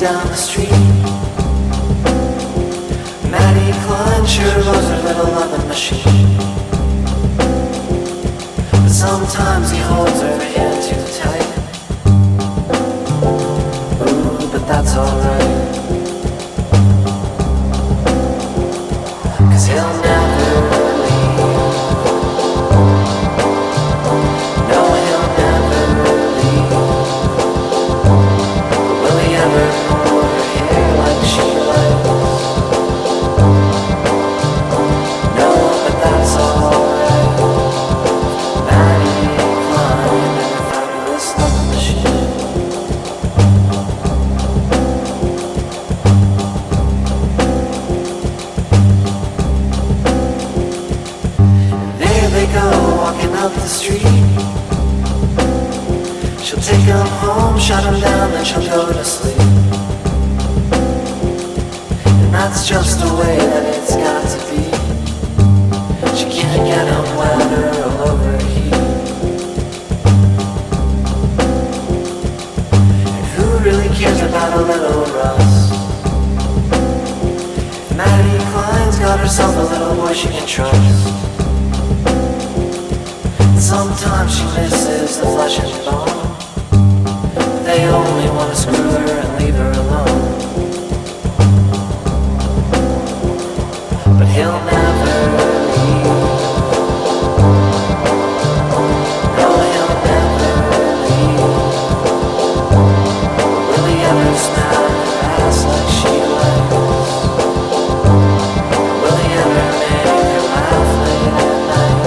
down the street. Maddie Klein sure loves her little loving machine. But sometimes he holds her hand too tight. Ooh, but that's alright. 'Cause he'll never leave. No, he'll never leave. But will he ever pull her hair like she likes? No, but that's alright. Maddie Klein and the fabulous love machine. Walking up the street, she'll take him home, shut him down, then she'll go to sleep. And that's just the way that it's got to be. She can't get him wet or overheat. And who really cares about a little rust? If Maddie Klein's got herself a little boy she can trust. Sometimes she misses the flesh and bone. They only want to screw her and leave her alone. But he'll never leave. No, he'll never leave. Will he ever smack her ass like she likes? Will he ever make her laugh late at night?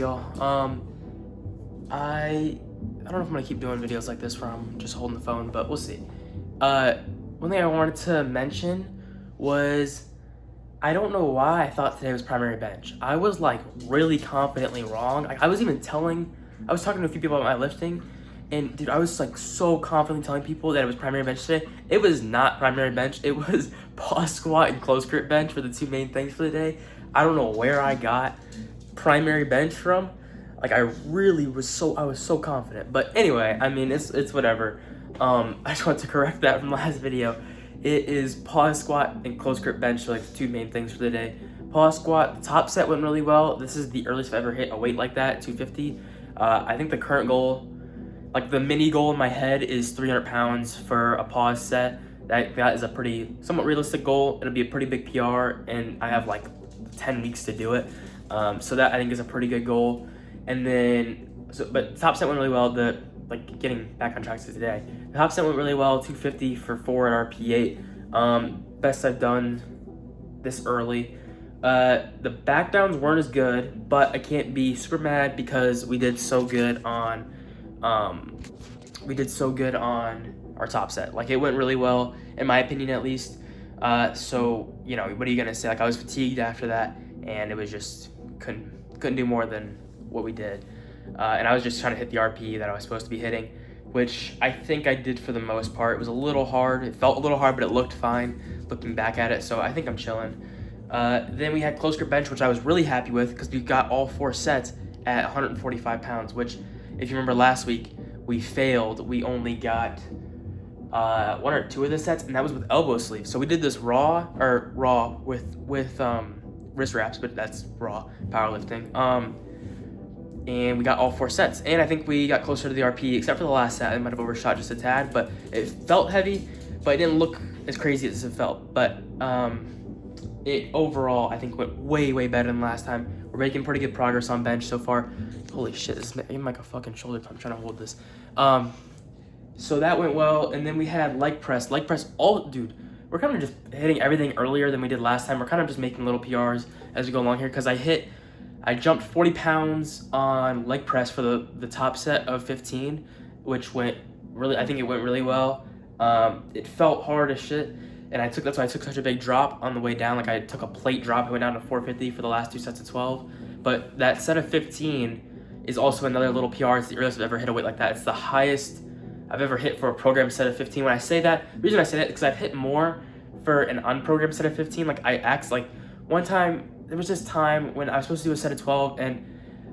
up, y'all? I don't know if I'm gonna keep doing videos like this where I'm just holding the phone, but we'll see. One thing I wanted to mention was I don't know why I thought today was primary bench. I was like really confidently wrong. Like, I was talking to a few people about my lifting, and dude, I was like so confidently telling people that it was primary bench today. It was not primary bench. It was pause squat and close grip bench for the two main things for the day. I don't know where I got primary bench from. Like, I was so confident. But anyway, I mean, it's whatever. I just want to correct that from last video. It is pause squat and close grip bench, so like the two main things for the day. Pause squat, the top set went really well. This is the earliest I've ever hit a weight like that, 250. I think the current goal, like the mini goal in my head, is 300 pounds for a pause set. That is a pretty somewhat realistic goal. It'll be a pretty big PR, and I have like 10 weeks to do it. So that I think is a pretty good goal. And then, but top set went really well. Getting back on track to today, the top set went really well. 250 for 4 at RP8. Best I've done this early. The back downs weren't as good, but I can't be super mad because we did so good on our top set. Like, it went really well, in my opinion, at least. So, you know, what are you gonna say? Like, I was fatigued after that, and it was just couldn't do more than what we did. And I was just trying to hit the RP that I was supposed to be hitting, which I think I did for the most part. It was a little hard. It felt a little hard, but it looked fine looking back at it, so I think I'm chilling. Then we had close grip bench, which I was really happy with because we got all 4 sets at 145 pounds, which, if you remember last week, we failed. We only got 1 or 2 of the sets, and that was with elbow sleeves. So we did this raw with wrist wraps, but that's raw powerlifting. And we got all 4 sets, and I think we got closer to the RP, except for the last set. I might have overshot just a tad, but it felt heavy, but it didn't look as crazy as it felt. But it overall, I think, went way better than last time. We're making pretty good progress on bench so far. Holy shit, this is making like a fucking shoulder pump. I'm trying to hold this. So that went well, and then we had leg press. Dude, we're kind of just hitting everything earlier than we did last time. We're kind of just making little PRs as we go along here, because I jumped 40 pounds on leg press for the top set of 15, which went really, I think it went really well. It felt hard as shit, and that's why I took such a big drop on the way down. Like, I took a plate drop. I went down to 450 for the last 2 sets of 12. But that set of 15 is also another little PR. It's the earliest I've ever hit a weight like that. It's the highest I've ever hit for a program set of 15. When I say that, the reason I say that is because I've hit more for an unprogrammed set of 15. Like, one time, there was this time when I was supposed to do a set of 12, and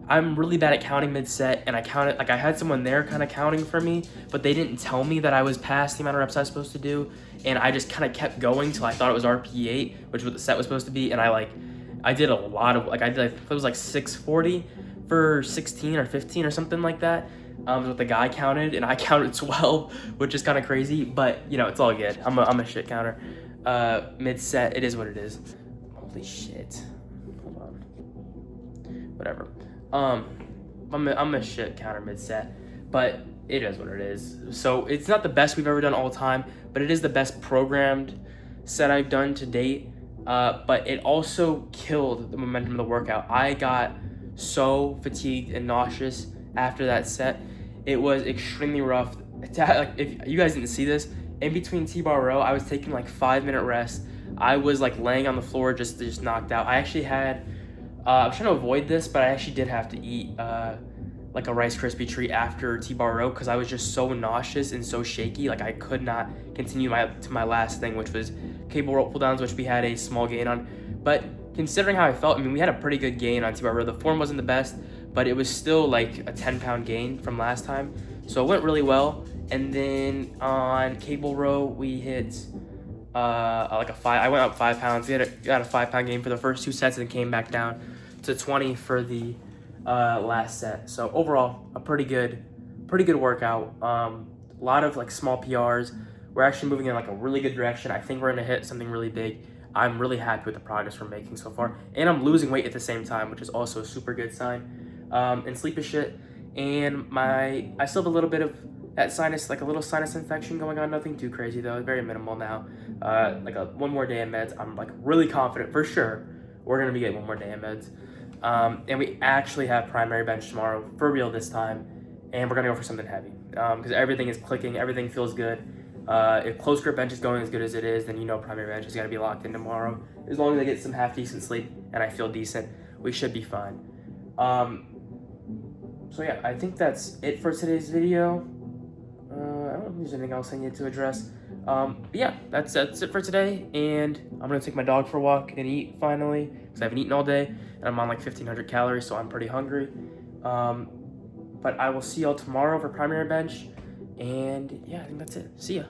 I'm really bad at counting mid-set, and I counted, like, I had someone there kind of counting for me, but they didn't tell me that I was past the amount of reps I was supposed to do, and I just kind of kept going till I thought it was RP8, which is what the set was supposed to be, and I did a lot of, it was like 640 for 16 or 15 or something like that. Was what the guy counted, and I counted 12, which is kind of crazy, but, you know, it's all good. I'm a shit counter. Mid-set, it is what it is. Holy shit. Hold on. Whatever. I'm a shit counter mid-set, but it is what it is. So it's not the best we've ever done all time, but it is the best programmed set I've done to date. But it also killed the momentum of the workout. I got so fatigued and nauseous after that set. It was extremely rough. Like, if you guys didn't see this, in between T-bar row, I was taking like 5-minute rest. I was like laying on the floor just knocked out. I actually had, I was trying to avoid this, but I actually did have to eat like a Rice Krispie treat after T-bar row because I was just so nauseous and so shaky. Like, I could not continue to my last thing, which was cable rope pull downs, which we had a small gain on. But considering how I felt, I mean, we had a pretty good gain on T-bar row. The form wasn't the best, but it was still like a 10-pound gain from last time. So it went really well. And then on cable row, we hit like a 5. I went up 5 pounds. We got a 5-pound gain for the first 2 sets and came back down to 20 for the last set. So overall, a pretty good workout. A lot of like small PRs. We're actually moving in like a really good direction. I think we're gonna hit something really big. I'm really happy with the progress we're making so far, and I'm losing weight at the same time, which is also a super good sign. And sleep is shit, and I still have a little bit of that sinus, like a little sinus infection going on. Nothing too crazy though, very minimal now. Like one more day of meds. I'm like really confident for sure we're gonna be getting 1 more day of meds. And we actually have primary bench tomorrow, for real this time, and we're gonna go for something heavy because everything is clicking, everything feels good. If close grip bench is going as good as it is, then you know primary bench is gonna be locked in tomorrow. As long as I get some half decent sleep and I feel decent, we should be fine. So yeah, I think that's it for today's video. I don't think there's anything else I need to address. Yeah, that's it for today, and I'm gonna take my dog for a walk and eat finally because I haven't eaten all day, and I'm on like 1,500 calories, so I'm pretty hungry. But I will see y'all tomorrow for primary bench, and yeah, I think that's it. See ya.